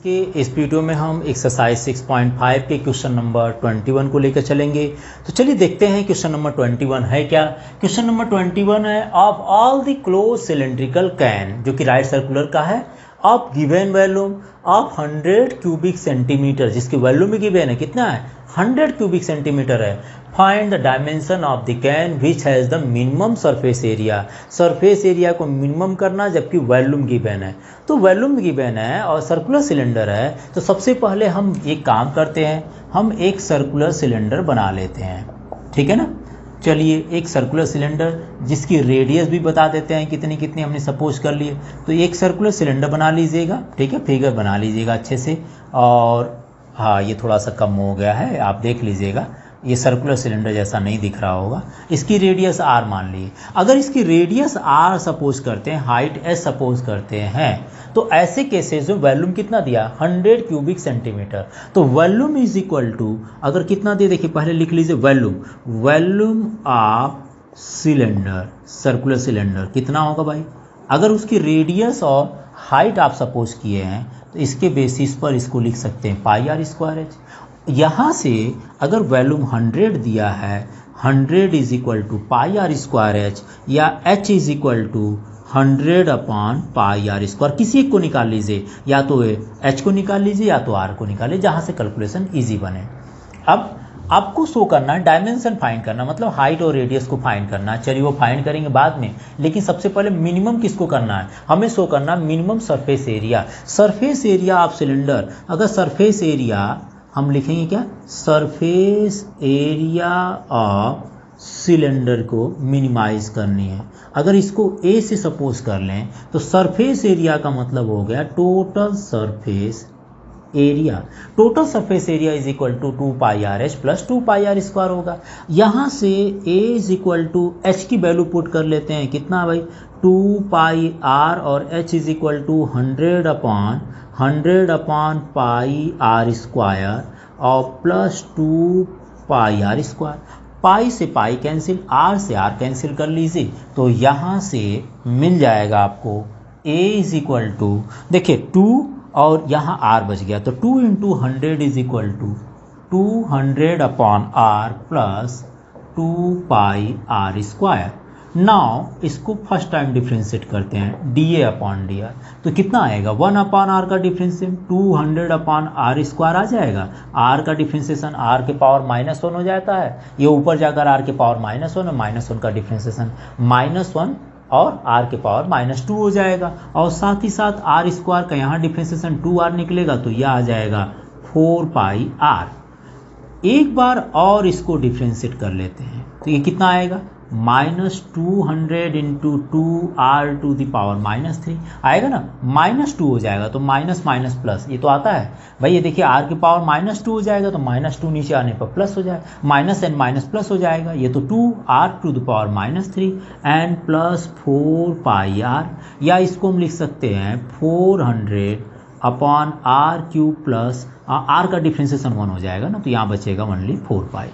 के इस वीडियो में हम एक्सरसाइज 6.5 के क्वेश्चन नंबर 21 को लेकर चलेंगे। तो चलिए देखते हैं क्वेश्चन नंबर 21 है क्या। क्वेश्चन नंबर 21 है, of all the close cylindrical can, जो कि राइट सर्कुलर का है, of given volume of 100 cubic centimetre, जिसकी वॉल्यूम भी गिवन है, कितना है 100 क्यूबिक सेंटीमीटर है। Find the dimension of the can which has the minimum surface area, surface area को मिनिमम करना जबकि वॉल्यूम गिवन है। तो वॉल्यूम गिवन है और सर्कुलर सिलेंडर है, तो सबसे पहले हम एक काम करते हैं, हम एक सर्कुलर सिलेंडर बना लेते हैं, ठीक है ना। चलिए एक सर्कुलर सिलेंडर जिसकी रेडियस भी बता देते हैं कितनी कितनी हमने सपोज कर लिए। तो एक सर्कुलर सिलेंडर बना लीजिएगा, ठीक है, फिगर बना लीजिएगा अच्छे से। और हाँ, ये थोड़ा सा कम हो गया है, आप देख लीजिएगा, ये सर्कुलर सिलेंडर जैसा नहीं दिख रहा होगा। इसकी रेडियस r मान ली। अगर इसकी रेडियस r सपोज करते हैं, हाइट s सपोज करते हैं, तो ऐसे केसेस में वॉल्यूम कितना दिया 100 क्यूबिक सेंटीमीटर। तो वॉल्यूम इज इक्वल टू, अगर कितना दिया देखिए पहले लिख लीजिए, volume of cylinder, circular cylinder कितना होगा भाई। अगर उसकी रेडियस और हाइट आप सपोज किए हैं तो इसके बेसिस पर इसको लिख सकते हैं पाई आर स्क्वायर एच। यहाँ से अगर वॉल्यूम 100 दिया है, 100 is equal to pi r square h, या h is equal to 100 upon pi r square, किसी एक को निकाल लीजिए, या तो h को निकाल लीजिए या तो r को निकालिए, जहाँ से कैलकुलेशन इजी बने। अब आपको शो करना है, डायमेंशन फाइंड करना, मतलब हाइट और रेडियस को फाइंड करना। चलिए वो फाइंड करेंगे बाद में, लेकिन सबसे पहले मिनिमम किसको करना है, हमें शो करना minimum surface area. Surface area of cylinder, अगर सरफेस एरिया हम लिखेंगे क्या, सरफेस एरिया ऑफ सिलेंडर को मिनिमाइज करनी है। अगर इसको ए से सपोज कर लें तो सरफेस एरिया का मतलब हो गया total surface area. Total surface area is equal to 2 pi r h plus 2 pi r square होगा। यहाँ से A is equal to h की वैल्यू पुट कर लेते हैं, कितना भाई 2 पाई आर, और h is equal to 100 upon pi r square और plus 2 pi r square. Pi से पाई कैंसिल, आर से आर कैंसिल कर लीजिए, तो यहाँ से मिल जाएगा आपको ए इज इक्वल टू, देखिए 2 और यहाँ r बच गया, तो 2 into 100 is equal to 200 upon r plus 2 pi r square. Now इसको फर्स्ट टाइम डिफ्रेंशिएट करते हैं, d A upon d r, तो कितना आएगा 1 अपॉन आर का डिफ्रेंशिएशन 200 अपॉन आर स्क्वायर आ जाएगा। आर का डिफ्रेंशिएशन आर के पावर -1 हो जाता है, ये ऊपर जाकर आर के पावर -1 है, -1 का डिफ्रेंशिएशन -1 और r के पावर -2 हो जाएगा। और साथ ही साथ आर स्क्वायर का यहाँ डिफ्रेंशिएशन 2r निकलेगा, तो यह आ जाएगा 4 पाई आर। एक बार और इसको डिफ्रेंशिएट कर लेते हैं, तो ये कितना आएगा -200 into 2r to the power -3 आएगा ना, -2 हो जाएगा, तो माइनस माइनस प्लस, ये तो आता है भाई। ये देखिए r के पावर -2 हो जाएगा, तो -2 नीचे आने पर प्लस हो जाएगा, माइनस एंड माइनस प्लस हो जाएगा, ये तो 2r to the power -3 and plus 4 pi r, या इसको हम लिख सकते हैं 400 upon r cube plus r का डिफ्रेंशिएशन 1 हो जाएगा ना, तो यहाँ बचेगा ओनली 4 पाई।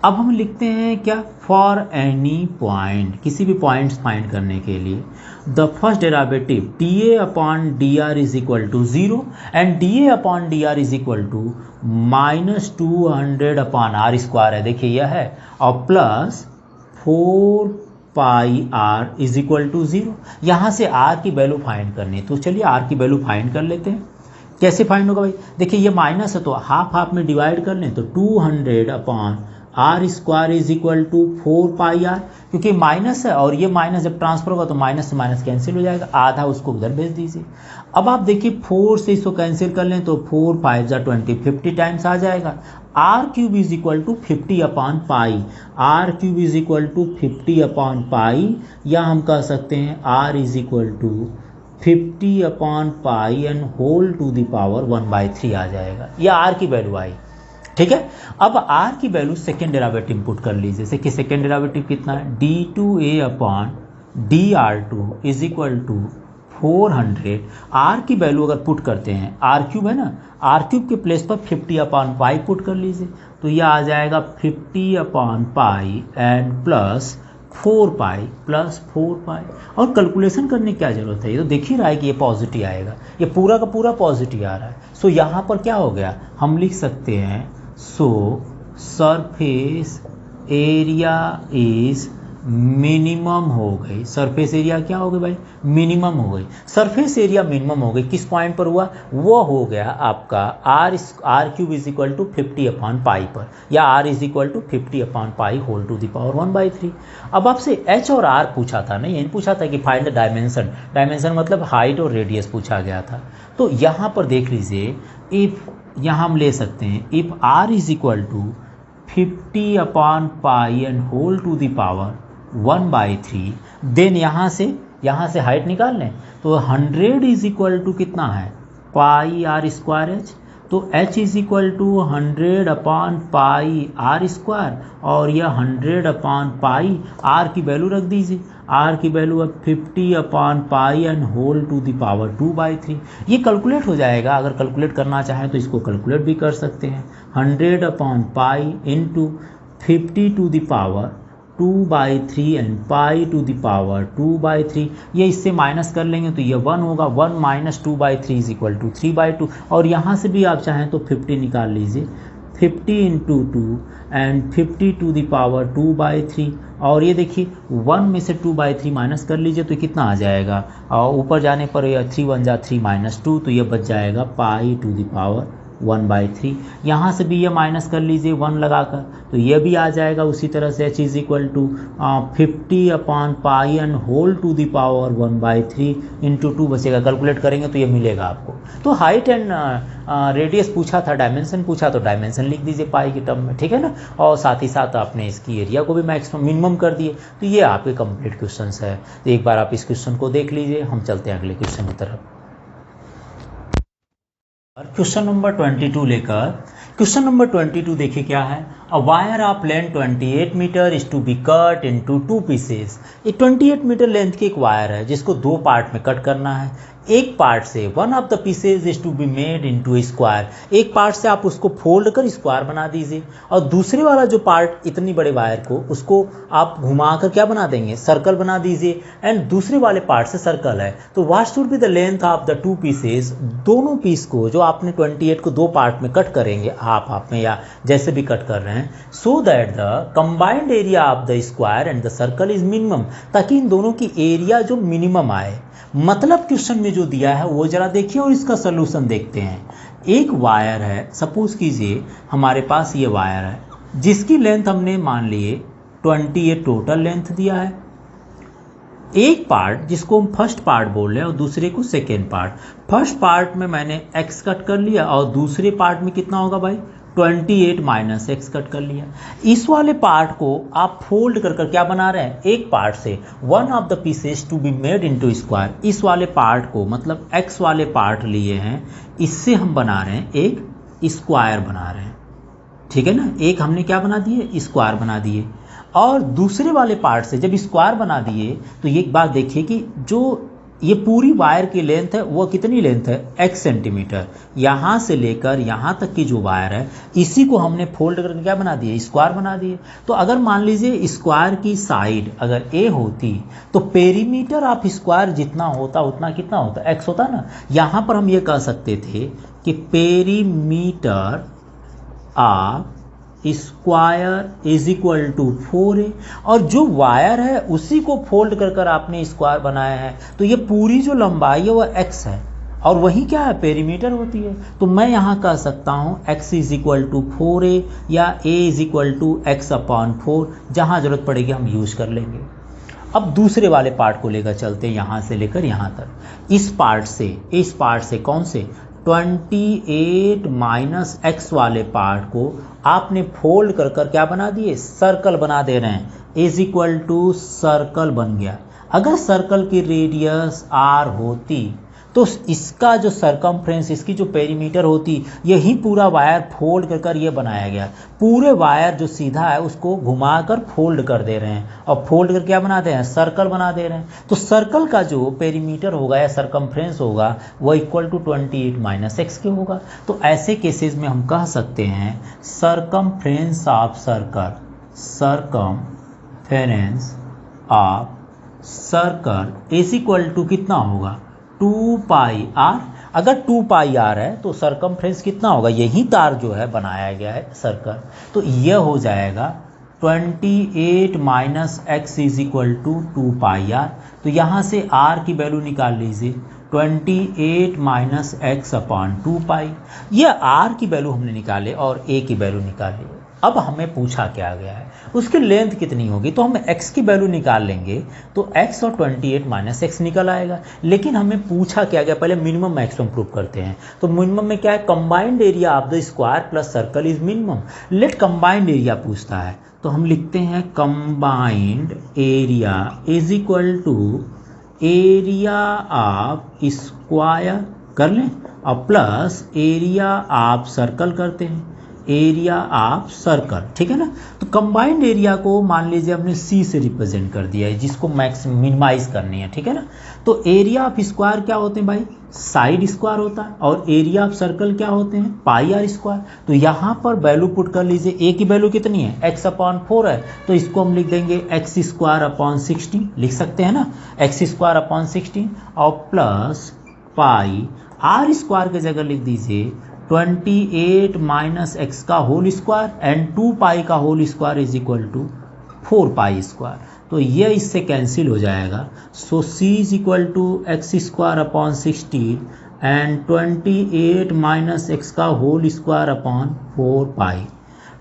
अब हम लिखते हैं क्या, फॉर एनी पॉइंट, किसी भी पॉइंट्स फाइंड करने के लिए the first derivative d A upon d r is equal to 0 and d A upon d r is equal to -200 upon r square है, देखिए यह है, और plus 4 pi r is equal to 0। यहाँ से आर की वैल्यू फाइंड करनी है, तो चलिए आर की वैल्यू फाइंड कर लेते हैं। कैसे फाइंड होगा भाई, देखिए ये माइनस है तो हाफ हाफ में डिवाइड कर लें, तो 200 upon r square is equal to 4 pi r, क्योंकि माइनस है और ये माइनस जब ट्रांसफर होगा तो माइनस से माइनस कैंसिल हो जाएगा, आधा उसको उधर भेज दीजिए। अब आप देखिए 4 से इसको कैंसिल कर लें, तो 4 5 जा 20, 50 टाइम्स आ जाएगा। R cube is equal to 50 upon pi, r cube is equal to 50 upon pi, या हम कह सकते हैं r is equal to 50 upon pi and whole to the power 1/3 आ जाएगा, यह आर की वैल्यू आई, ठीक है। अब r की वैल्यू सेकेंड डेरिवेटिव पुट कर लीजिए, देखिए सेकेंड डेरिवेटिव कितना है, d2a upon dr2 is equal to 400। r की वैल्यू अगर पुट करते हैं, r क्यूब है ना, r क्यूब के प्लेस पर 50 अपॉन पाई पुट कर लीजिए, तो यह आ जाएगा 50 upon pi and plus 4 pi plus 4 पाई। और कैलकुलेशन करने की क्या ज़रूरत है, ये तो देख ही रहा है कि ये पॉजिटिव आएगा, ये पूरा का पूरा पॉजिटिव आ रहा है। सो यहाँ पर क्या हो गया, हम लिख सकते हैं सो सरफेस एरिया इज मिनिमम हो गई। सरफेस एरिया क्या हो गई भाई, मिनिमम हो गई। सरफेस एरिया मिनिमम हो गई, किस पॉइंट पर हुआ, वो हो गया आपका r cube is equal to 50 upon pi पर, या r is equal to 50 upon pi whole to the power 1/3। अब आपसे एच और आर पूछा था ना, यही पूछा था कि फाइंड द डायमेंशन, डायमेंशन मतलब हाइट और रेडियस पूछा गया था। तो यहाँ पर देख लीजिए, इफ यहाँ हम ले सकते हैं if r is equal to 50 upon pi and whole to the power 1/3, then यहाँ से हाइट निकाल लें तो 100 इज इक्वल टू कितना है, पाई आर स्क्वायर एच। तो h is equal to 100 upon pi r square, और यह 100 अपॉन पाई r की वैल्यू रख दीजिए, r की वैल्यू है 50 upon pi and whole to the power 2/3। ये कैलकुलेट हो जाएगा, अगर कैलकुलेट करना चाहें तो इसको कैलकुलेट भी कर सकते हैं। 100 upon pi into 50 to the power 2/3 and pi to the power 2/3, ये इससे माइनस कर लेंगे तो ये 1 होगा, 1 माइनस 2/3 इज इक्वल टू 3/2। और यहाँ से भी आप चाहें तो 50 निकाल लीजिए, 50 into 2 and 50 to the power 2/3। और ये देखिए 1 में से 2/3 माइनस कर लीजिए तो कितना आ जाएगा, और ऊपर जाने पर यह 3 1 जा 3 माइनस 2, तो ये बच जाएगा पाई टू द पावर 1/3। यहाँ से भी ये माइनस कर लीजिए 1 लगाकर, तो ये भी आ जाएगा उसी तरह से h is equal to 50 upon pi and whole to the power 1/3 into 2 बचेगा। कैलकुलेट करेंगे तो ये मिलेगा आपको। तो हाइट एंड रेडियस पूछा था, डायमेंशन पूछा तो डायमेंशन लिख दीजिए पाई के टर्म में, ठीक है ना। और साथ ही साथ आपने इसकी एरिया को भी मैक्सिमम मिनिमम कर दिए। तो ये आपके कंप्लीट क्वेश्चन है। तो एक बार आप इस क्वेश्चन को देख लीजिए, हम चलते हैं अगले क्वेश्चन की तरफ। क्वेश्चन नंबर 22 लेकर, क्वेश्चन नंबर 22 देखिए क्या है। A wire of length 28 metre is to be cut into 2 pieces. ये 28 मीटर लेंथ की एक वायर है जिसको 2 पार्ट में कट करना है। एक पार्ट से one of the pieces is to be made into square, एक पार्ट से आप उसको फोल्ड कर स्क्वायर बना दीजिए, और दूसरे वाला जो पार्ट इतनी बड़े वायर को उसको आप घुमाकर क्या बना देंगे, सर्कल बना दीजिए। एंड दूसरे वाले पार्ट से सर्कल है, तो what should be the length of the 2 pieces. दोनों पीस को जो आपने 28 को 2 पार्ट में कट करेंगे, आप में या जैसे भी कट कर रहे हैं, so that the combined area of the square and the circle is minimum, ताकि इन दोनों की एरिया जो मिनिमम आए। मतलब क्वेश्चन में जो दिया है वो जरा देखिए और इसका सलूशन देखते हैं। एक वायर है, सपोज कीजिए हमारे पास ये वायर है जिसकी लेंथ हमने मान लिए 28 टोटल लेंथ दिया है। एक पार्ट जिसको हम फर्स्ट पार्ट बोल रहे हैं और दूसरे को सेकेंड पार्ट। फर्स्ट पार्ट में मैंने x कट कर लिया और दूसरे पार्ट में कितना होगा भाई, 28 माइनस एक्स कट कर लिया। इस वाले पार्ट को आप फोल्ड कर क्या बना रहे हैं, एक पार्ट से one of the pieces to be made into square. इस वाले पार्ट को मतलब एक्स वाले पार्ट लिए हैं, इससे हम बना रहे हैं एक स्क्वायर बना रहे हैं, ठीक है ना। एक हमने क्या बना दिए, स्क्वायर बना दिए। और दूसरे वाले पार्ट से जब स्क्वायर बना दिए तो ये एक बात देखिए कि जो ये पूरी वायर की लेंथ है वो कितनी लेंथ है, x सेंटीमीटर। यहाँ से लेकर यहाँ तक की जो वायर है इसी को हमने फोल्ड करके क्या बना दिए, स्क्वायर बना दिए। तो अगर मान लीजिए स्क्वायर की साइड अगर a होती तो पेरीमीटर ऑफ स्क्वायर जितना होता उतना कितना होता, x होता ना। यहाँ पर हम ये कह सकते थे कि perimeter of square is equal to 4a, और जो वायर है उसी को फोल्ड कर आपने स्क्वायर बनाया है, तो ये पूरी जो लंबाई है वो x है और वही क्या है, पेरीमीटर होती है। तो मैं यहाँ कह सकता हूँ x is equal to 4a या a is equal to x upon 4, जहाँ ज़रूरत पड़ेगी हम यूज कर लेंगे। अब दूसरे वाले पार्ट को लेकर चलते हैं, यहाँ से लेकर यहाँ तक। इस पार्ट से कौन से, 28 माइनस एक्स वाले पार्ट को आपने फोल्ड कर क्या बना दिए, सर्कल बना दे रहे हैं। इज इक्वल टू सर्कल बन गया। अगर सर्कल की रेडियस r होती तो इसका जो सरकमफ्रेंस, इसकी जो पेरीमीटर होती, यही पूरा वायर फोल्ड कर ये बनाया गया। पूरे वायर जो सीधा है उसको घुमाकर फोल्ड कर दे रहे हैं और फोल्ड कर क्या बना दे रहे हैं, सर्कल बना दे रहे हैं। तो सर्कल का जो पेरीमीटर होगा या सरकमफ्रेंस होगा वो इक्वल टू 28 माइनस एक्स के होगा। तो ऐसे केसेस में हम कह सकते हैं circumference of circle, circumference of circle is equal to कितना होगा 2 पाई आर। अगर 2 पाई आर है तो सरकमफ्रेंस कितना होगा, यही तार जो है बनाया गया है सर्कल, तो यह हो जाएगा 28 minus x is equal to 2 pi r. तो यहाँ से आर की वैल्यू निकाल लीजिए 28 माइनस एक्स अपॉन 2 पाई। यह आर की वैल्यू हमने निकाले और ए की वैल्यू निकाली। अब हमें पूछा क्या गया है उसकी लेंथ कितनी होगी, तो हम x की वैल्यू निकाल लेंगे तो x और 28 माइनस एक्स निकल आएगा। लेकिन हमें पूछा क्या गया, पहले मिनिमम मैक्सिमम प्रूव करते हैं। तो मिनिमम में क्या है, combined area of the square plus circle is minimum. Let combined area पूछता है तो हम लिखते हैं combined area is equal to area of square कर लें और प्लस एरिया ऑफ सर्कल करते हैं, एरिया ऑफ सर्कल, ठीक है ना। तो कंबाइंड एरिया को मान लीजिए हमने सी से रिप्रेजेंट कर दिया है जिसको मैक्सिमम मिनिमाइज करनी है, ठीक है ना। तो एरिया ऑफ स्क्वायर क्या होते हैं भाई, साइड स्क्वायर होता है, और एरिया ऑफ सर्कल क्या होते हैं, पाई आर स्क्वायर। तो यहाँ पर वैल्यू पुट कर लीजिए, ए की वैल्यू कितनी है, एक्स अपॉन 4 है, तो इसको हम लिख देंगे एक्स स्क्वायर अपॉन 16 लिख सकते हैं ना, एक्स स्क्वायर अपॉन 16 और प्लस पाई आर स्क्वायर की जगह लिख दीजिए 28 माइनस एक्स का होल स्क्वायर एंड 2 पाई का whole square is equal to 4 pi square. तो ये इससे कैंसिल हो जाएगा। So C is equal to X square upon 16 and 28 minus X का whole square upon 4 pi.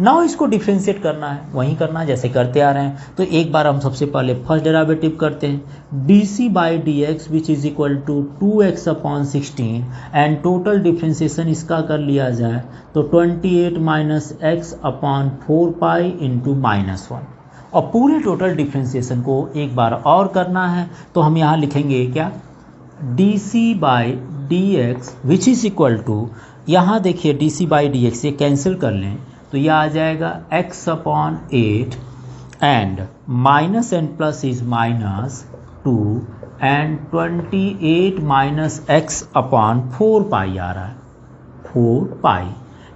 Now इसको डिफ्रेंशिएट करना है, वहीं करना है जैसे करते आ रहे हैं। तो एक बार हम सबसे पहले फर्स्ट डेरिवेटिव करते हैं, d C by d x which is equal to 2x upon 16 and total differentiation इसका कर लिया जाए तो 28 minus x upon 4 pi into -1। और पूरे टोटल डिफ्रेंशिएशन को एक बार और करना है तो हम यहाँ लिखेंगे क्या, d C by d x which is equal to, यहाँ देखिए d C by d x ये कैंसिल कर लें तो यह आ जाएगा x upon 8 and minus and plus is -2 and 28 minus x upon 4 pi आ रहा है, 4 पाई।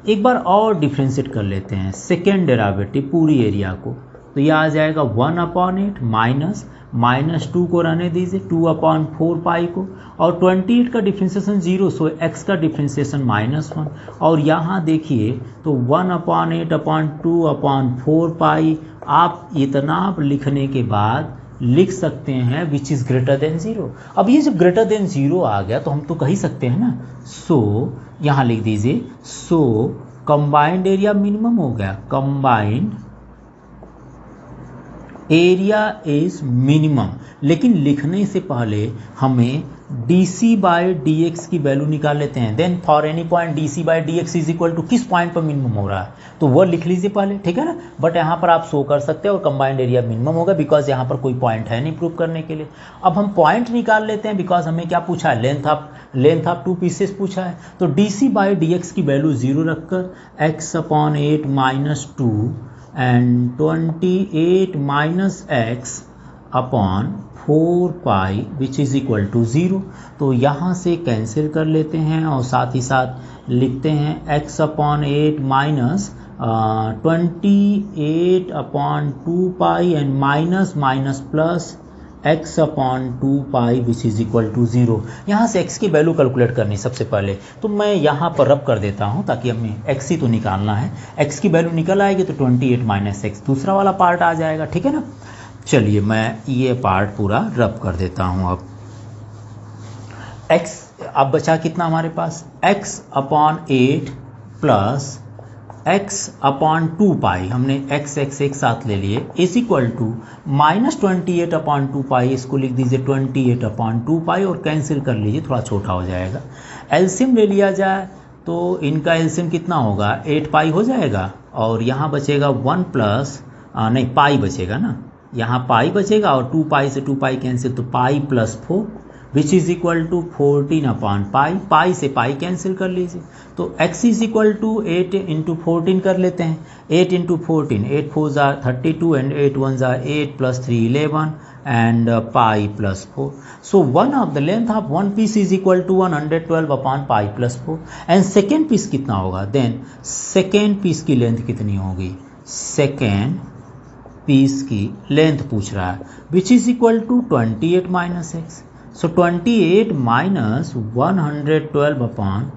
एक बार और डिफ्रेंशिएट कर लेते हैं सेकेंड डेरिवेटिव पूरी एरिया को, तो यह आ जाएगा 1 अपॉन 8 -2 को रहने दीजिए 2 अपॉन 4 पाई को, और 28 का डिफ्रेंशिएशन 0 सो x का डिफ्रेंशिएशन -1, और यहाँ देखिए तो 1 अपॉन 8 अपॉन 2 अपॉन 4 पाई। आप इतना लिखने के बाद लिख सकते हैं विच इज़ ग्रेटर देन 0। अब ये जब ग्रेटर देन 0 आ गया तो हम तो कह ही सकते हैं ना, सो यहाँ लिख दीजिए सो कंबाइंड एरिया मिनिमम हो गया, कंबाइंड एरिया इज मिनिमम। लेकिन लिखने से पहले हमें d C by d x की वैल्यू निकाल लेते हैं। Then for any point d C by d x is equal to किस पॉइंट पर मिनिमम हो रहा है तो वह लिख लीजिए पहले, ठीक है ना। बट यहाँ पर आप शो कर सकते हैं और कंबाइंड एरिया मिनिमम होगा बिकॉज यहाँ पर कोई पॉइंट है नहीं प्रूव करने के लिए। अब हम पॉइंट निकाल लेते हैं बिकॉज हमें क्या पूछा है, लेंथ ऑफ 2 पीसेस पूछा है। तो d C by d x की वैल्यू 0 रखकर x upon 8 -2 and 28 minus x upon 4 pi which is equal to 0। तो यहाँ से कैंसिल कर लेते हैं और साथ ही साथ लिखते हैं x upon 8 minus 28 upon 2 pi and minus plus x upon 2 pi which is equal to 0। यहाँ से x की वैल्यू कैलकुलेट करनी सबसे पहले, तो मैं यहाँ पर रब कर देता हूँ ताकि हमें x ही तो निकालना है। x की वैल्यू निकल आएगी तो 28 माइनस एक्स दूसरा वाला पार्ट आ जाएगा, ठीक है ना। चलिए मैं ये पार्ट पूरा रब कर देता हूँ। अब x अब बचा कितना हमारे पास, x upon 8 plus x upon 2 पाई, हमने x एक साथ ले लिए इज इक्वल टू -28 अपॉन 2 पाई, इसको लिख दीजिए 28 अपॉन 2 पाई और कैंसिल कर लीजिए, थोड़ा छोटा हो जाएगा। एलसीएम ले लिया जाए तो इनका एलसीएम कितना होगा, 8 पाई हो जाएगा और यहाँ बचेगा 1 प्लस नहीं पाई बचेगा ना, यहाँ पाई बचेगा और 2 पाई से 2 पाई कैंसिल तो pi plus 4 which is equal to 14 upon pi, pi से पाई कैंसिल कर लीजिए। तो x is equal to 8 into 14 कर लेते हैं, 8 इंटू 14, 8 4 ज़ा 32 एंड 8 1 ज़ा 8 plus 3 11 and pi plus 4। So one of the length of one piece is equal to 112 upon pi plus 4 and second piece कितना होगा, देन सेकेंड पीस की length कितनी होगी, सेकेंड पीस की लेंथ पूछ रहा है, which is equal to 28 minus x. So 28 minus 112 upon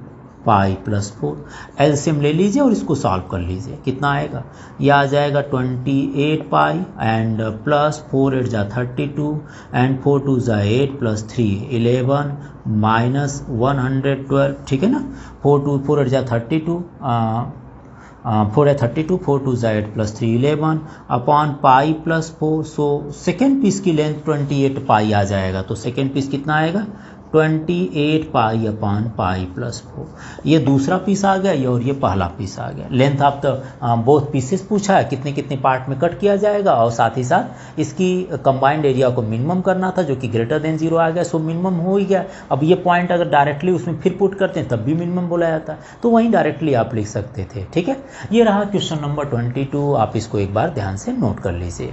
pi plus 4। LCM ले लीजिए और इसको सॉल्व कर लीजिए, कितना आएगा, यह आ जाएगा 28 पाई एंड प्लस 4 8 जा 32 एंड 4 2 जा 8 प्लस 3 11 माइनस 112, ठीक है ना। 4 8 जा 32, 4 है 32, 4 2 जा 8 plus 3 11 upon pi plus 4। So second piece की लेंथ 28 पाई आ जाएगा, तो सेकेंड पीस कितना आएगा 28 पाई अपॉन पाई प्लस 4। ये दूसरा पीस आ गया, ये और ये पहला पीस आ गया। लेंथ आप तो बोथ पीसेस पूछा है, कितने कितने पार्ट में कट किया जाएगा, और साथ ही साथ इसकी कंबाइंड एरिया को मिनिमम करना था जो कि ग्रेटर देन 0 आ गया। सो मिनिमम हो ही गया। अब ये पॉइंट अगर डायरेक्टली उसमें फिर पुट करते हैं तब भी मिनिमम बोला जाता है, तो वहीं डायरेक्टली आप लिख सकते थे, ठीक है। ये रहा क्वेश्चन नंबर 22, आप इसको एक बार ध्यान से नोट कर लीजिए।